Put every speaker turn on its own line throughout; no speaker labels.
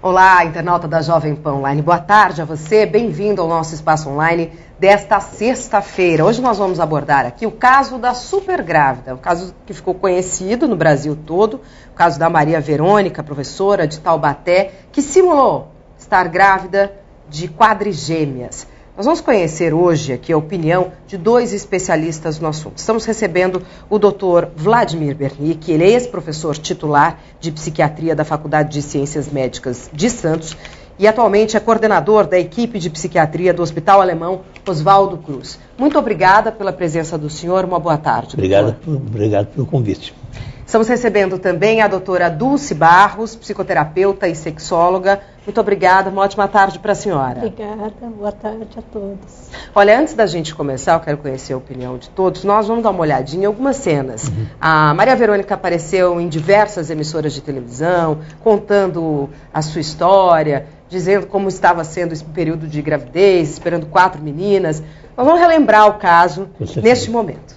Olá, internauta da Jovem Pan Online. Boa tarde a você, bem-vindo ao nosso espaço online desta sexta-feira. Hoje nós vamos abordar aqui o caso da supergrávida, um caso que ficou conhecido no Brasil todo, o caso da Maria Verônica, professora de Taubaté, que simulou estar grávida de quadrigêmeas. Nós vamos conhecer hoje aqui a opinião de dois especialistas no assunto. Estamos recebendo o Dr. Vladimir Bernick, ele é ex-professor titular de psiquiatria da Faculdade de Ciências Médicas de Santos e atualmente é coordenador da equipe de psiquiatria do Hospital Alemão Oswaldo Cruz. Muito obrigada pela presença do senhor, uma boa tarde.
Obrigado pelo convite.
Estamos recebendo também a doutora Dulce Barros, psicoterapeuta e sexóloga. Muito obrigada, uma ótima tarde para a senhora.
Obrigada, boa tarde a todos.
Olha, antes da gente começar, eu quero conhecer a opinião de todos. Nós vamos dar uma olhadinha em algumas cenas. A Maria Verônica apareceu em diversas emissoras de televisão, contando a sua história, dizendo como estava sendo esse período de gravidez, esperando 4 meninas. Nós vamos relembrar o caso neste momento.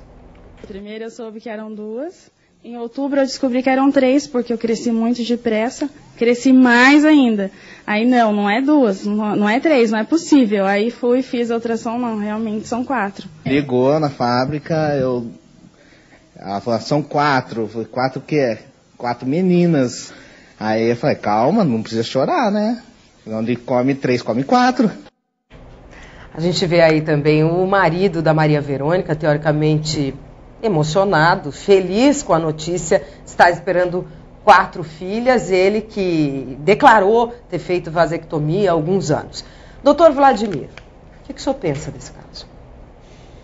Primeiro eu soube que eram 2. Em outubro eu descobri que eram 3, porque eu cresci muito depressa, cresci mais ainda. Aí não é 2, não é 3, não é possível. Aí fui, fiz a ultrassom, não, realmente são 4.
Ligou na fábrica, ela falou, são 4, eu falei, 4 o quê? 4 meninas. Aí eu falei, calma, não precisa chorar, né? Onde come 3, come 4.
A gente vê aí também o marido da Maria Verônica, teoricamente emocionado, feliz com a notícia, está esperando 4 filhas, ele que declarou ter feito vasectomia há alguns anos. Doutor Vladimir, o que o senhor pensa desse caso?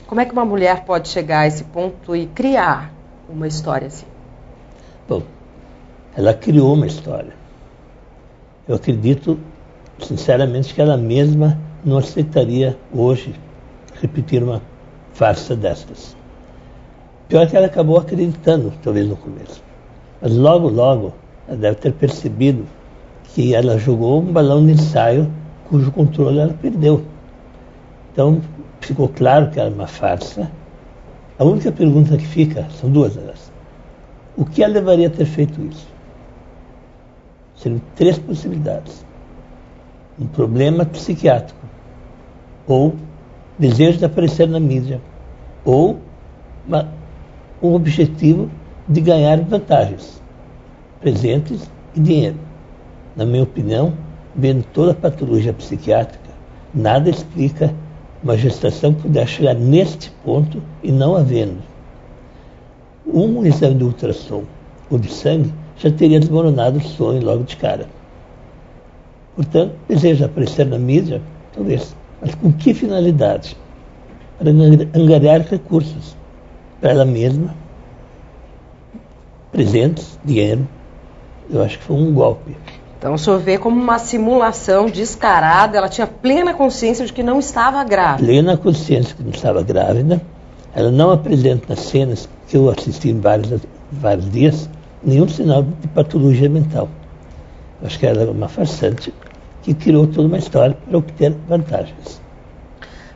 Como é que uma mulher pode chegar a esse ponto e criar uma história assim?
Bom, ela criou uma história. Eu acredito, sinceramente, que ela mesma não aceitaria hoje repetir uma farsa destas. Pior que ela acabou acreditando, talvez no começo. Mas logo ela deve ter percebido que ela jogou um balão de ensaio cujo controle ela perdeu. Então, ficou claro que era uma farsa. A única pergunta que fica, são 2 delas. O que a levaria a ter feito isso? Seriam 3 possibilidades. Um problema psiquiátrico, ou desejo de aparecer na mídia, ou um objetivo de ganhar vantagens, presentes e dinheiro. Na minha opinião, vendo toda a patologia psiquiátrica, nada explica uma gestação que puder chegar neste ponto e não havendo. Um exame de ultrassom ou de sangue já teria desmoronado o sonho logo de cara. Portanto, desejo aparecer na mídia, talvez, mas com que finalidade? Para angariar recursos para ela mesma, presentes, dinheiro. Eu acho que foi um golpe.
Então o senhor vê como uma simulação descarada, ela tinha plena consciência de que não estava grávida.
Plena consciência de que não estava grávida. Ela não apresenta nas cenas que eu assisti em vários dias nenhum sinal de patologia mental. Eu acho que ela era uma farsante que criou toda uma história para obter vantagens.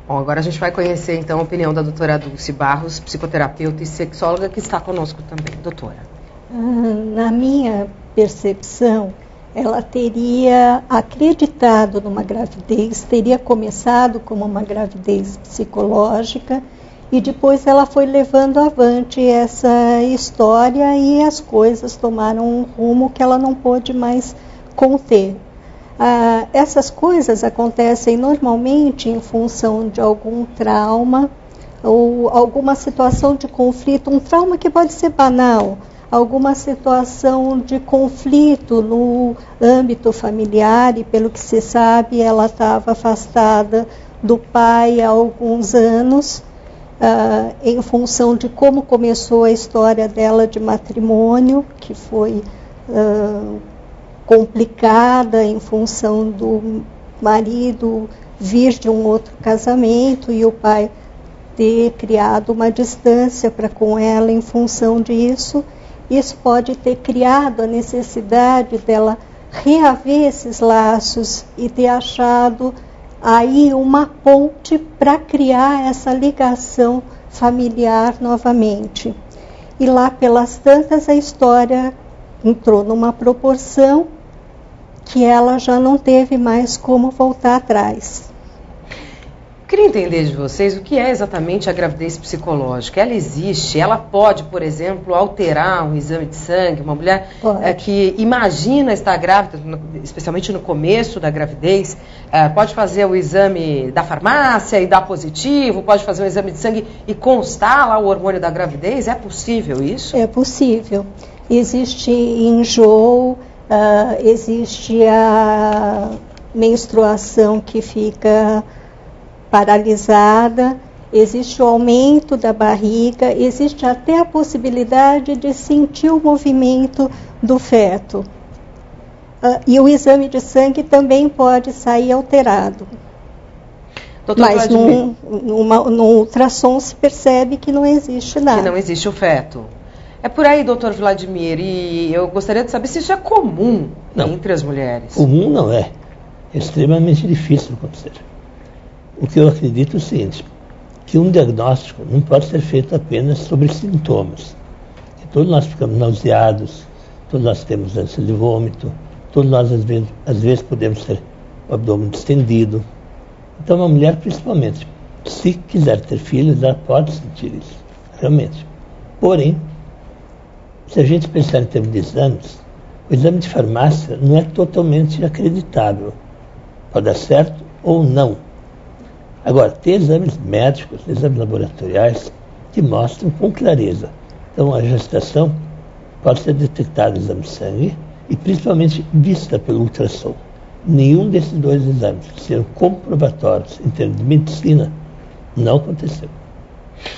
Bom, agora a gente vai conhecer então a opinião da doutora Dulce Barros, psicoterapeuta e sexóloga, que está conosco também. Doutora.
Na minha percepção, ela teria acreditado numa gravidez, teria começado como uma gravidez psicológica e depois ela foi levando avante essa história e as coisas tomaram um rumo que ela não pôde mais conter. Essas coisas acontecem normalmente em função de algum trauma ou alguma situação de conflito, um trauma que pode ser banal, alguma situação de conflito no âmbito familiar e, pelo que se sabe, ela estava afastada do pai há alguns anos, em função de como começou a história dela de matrimônio, que foi complicada em função do marido vir de um outro casamento e o pai ter criado uma distância para com ela em função disso. Isso pode ter criado a necessidade dela reaver esses laços e ter achado aí uma ponte para criar essa ligação familiar novamente. E lá pelas tantas a história entrou numa proporção que ela já não teve mais como voltar atrás.
Queria entender de vocês o que é exatamente a gravidez psicológica. Ela existe? Ela pode, por exemplo, alterar um exame de sangue? Uma mulher que imagina estar grávida, especialmente no começo da gravidez, pode fazer o exame da farmácia e dar positivo? Pode fazer um exame de sangue e constar lá o hormônio da gravidez? É possível isso?
É possível. Existe enjoo, existe a menstruação que fica paralisada, existe o aumento da barriga, existe até a possibilidade de sentir o movimento do feto. E o exame de sangue também pode sair alterado.
Doutor
Mas no ultrassom se percebe que não existe nada.
Que não existe o feto. É por aí, doutor Vladimir, e eu gostaria de saber se isso é comum entre as mulheres.
Comum não é. É extremamente difícil de acontecer. O que eu acredito é o seguinte, que um diagnóstico não pode ser feito apenas sobre sintomas. Que todos nós ficamos nauseados, todos nós temos ânsia de vômito, todos nós às vezes podemos ter o abdômen distendido. Então uma mulher, principalmente, se quiser ter filhos, ela pode sentir isso, realmente. Porém, se a gente pensar em termos de exames, o exame de farmácia não é totalmente acreditável. Pode dar certo ou não. Agora, tem exames médicos, exames laboratoriais, que mostram com clareza. Então, a gestação pode ser detectada no exame de sangue e principalmente vista pelo ultrassom. Nenhum desses dois exames que serão comprobatórios em termos de medicina não aconteceu.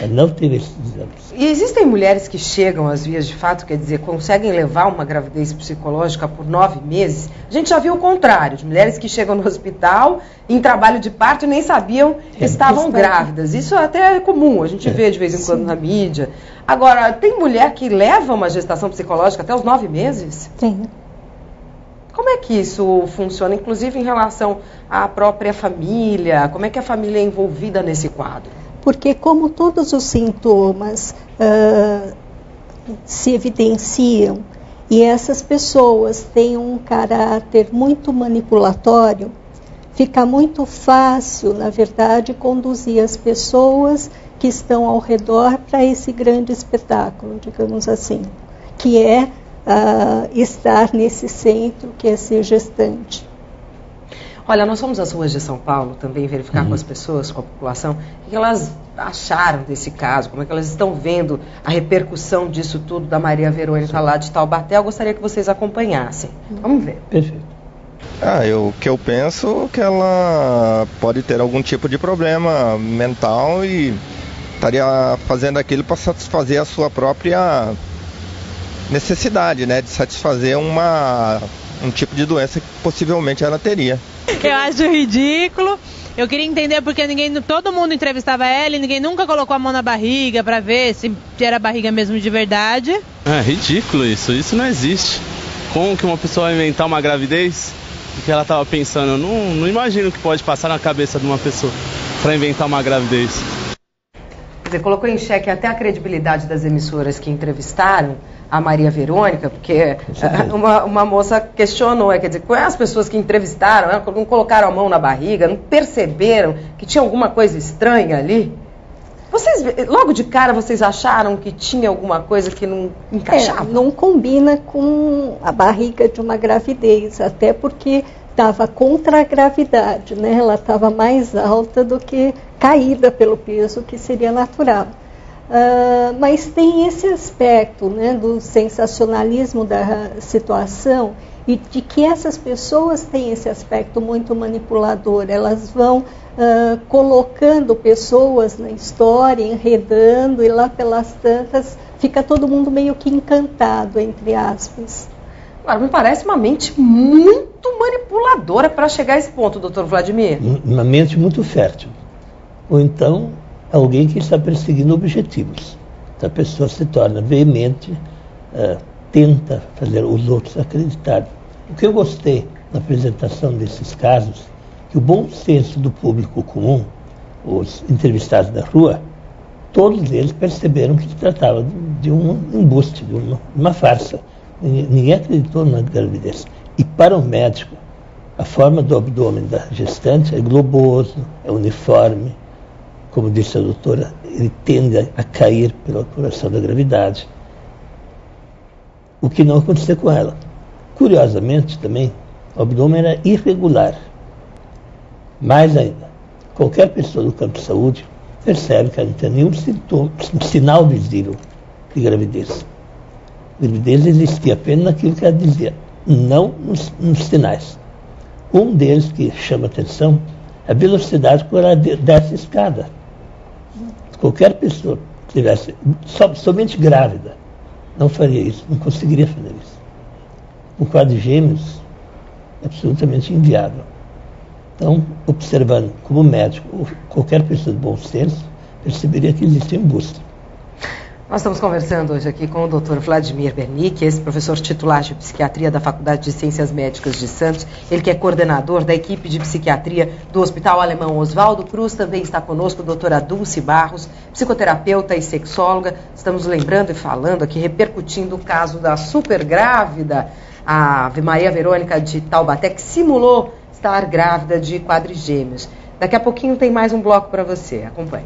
Não teve esses exames.
E existem mulheres que chegam às vias de fato, quer dizer, conseguem levar uma gravidez psicológica por 9 meses? A gente já viu o contrário, de mulheres que chegam no hospital em trabalho de parto e nem sabiam que estavam grávidas. Isso até é comum, a gente vê de vez em quando na mídia. Agora, tem mulher que leva uma gestação psicológica até os 9 meses?
Tem.
Como é que isso funciona, inclusive em relação à própria família? Como é que a família é envolvida nesse quadro?
Porque como todos os sintomas se evidenciam e essas pessoas têm um caráter muito manipulatório, fica muito fácil, na verdade, conduzir as pessoas que estão ao redor para esse grande espetáculo, digamos assim, que é estar nesse centro, que é ser gestante.
Olha, nós fomos às ruas de São Paulo também verificar com as pessoas, com a população, o que elas acharam desse caso, como é que elas estão vendo a repercussão disso tudo da Maria Verônica lá de Taubaté. Eu gostaria que vocês acompanhassem. Vamos ver.
Perfeito.
O que eu penso é que ela pode ter algum tipo de problema mental e estaria fazendo aquilo para satisfazer a sua própria necessidade, né, de satisfazer um tipo de doença que possivelmente ela teria.
Eu acho ridículo. Eu queria entender porque todo mundo entrevistava ela e ninguém nunca colocou a mão na barriga para ver se era barriga mesmo de verdade.
É ridículo isso não existe. Como que uma pessoa vai inventar uma gravidez? O que ela estava pensando? Eu não imagino o que pode passar na cabeça de uma pessoa para inventar uma gravidez.
Quer dizer, colocou em xeque até a credibilidade das emissoras que entrevistaram a Maria Verônica, porque uma moça questionou, quer dizer, as pessoas que entrevistaram, não colocaram a mão na barriga, não perceberam que tinha alguma coisa estranha ali? Vocês, logo de cara, vocês acharam que tinha alguma coisa que não encaixava?
Não combina com a barriga de uma gravidez, até porque estava contra a gravidade, né? Ela estava mais alta do que caída pelo peso, que seria natural. Mas tem esse aspecto, né, do sensacionalismo da situação e de que essas pessoas têm esse aspecto muito manipulador. Elas vão colocando pessoas na história, enredando, e lá pelas tantas fica todo mundo meio que encantado, entre aspas.
Agora, me parece uma mente muito manipuladora para chegar a esse ponto, doutor Vladimir.
Uma mente muito fértil. Ou então alguém que está perseguindo objetivos. Então a pessoa se torna veemente, tenta fazer os outros acreditarem. O que eu gostei na apresentação desses casos, que o bom senso do público comum, os entrevistados da rua, todos eles perceberam que se tratava de um embuste, de uma farsa. Ninguém acreditou na gravidez. E para o médico, a forma do abdômen da gestante é globoso, é uniforme. Como disse a doutora, ele tende a cair pela alteração da gravidade. O que não aconteceu com ela. Curiosamente também, o abdômen era irregular. Mais ainda, qualquer pessoa do campo de saúde percebe que ela não tem nenhum sinal visível de gravidez. Gravidez existia apenas naquilo que ela dizia, não nos sinais. Um deles que chama atenção é a velocidade com que ela desce a escada. Qualquer pessoa que estivesse somente grávida não faria isso, não conseguiria fazer isso. O quadro de gêmeos é absolutamente inviável. Então, observando como médico ou qualquer pessoa de bom senso, perceberia que existe um embuste.
Nós estamos conversando hoje aqui com o Dr. Vladimir Bernick, ex-professor titular de psiquiatria da Faculdade de Ciências Médicas de Santos, ele que é coordenador da equipe de psiquiatria do Hospital Alemão Oswaldo Cruz. Também está conosco a doutora Dulce Barros, psicoterapeuta e sexóloga. Estamos lembrando e falando aqui, repercutindo o caso da super grávida, a Maria Verônica de Taubaté, que simulou estar grávida de quadrigêmeos. Daqui a pouquinho tem mais um bloco para você. Acompanhe.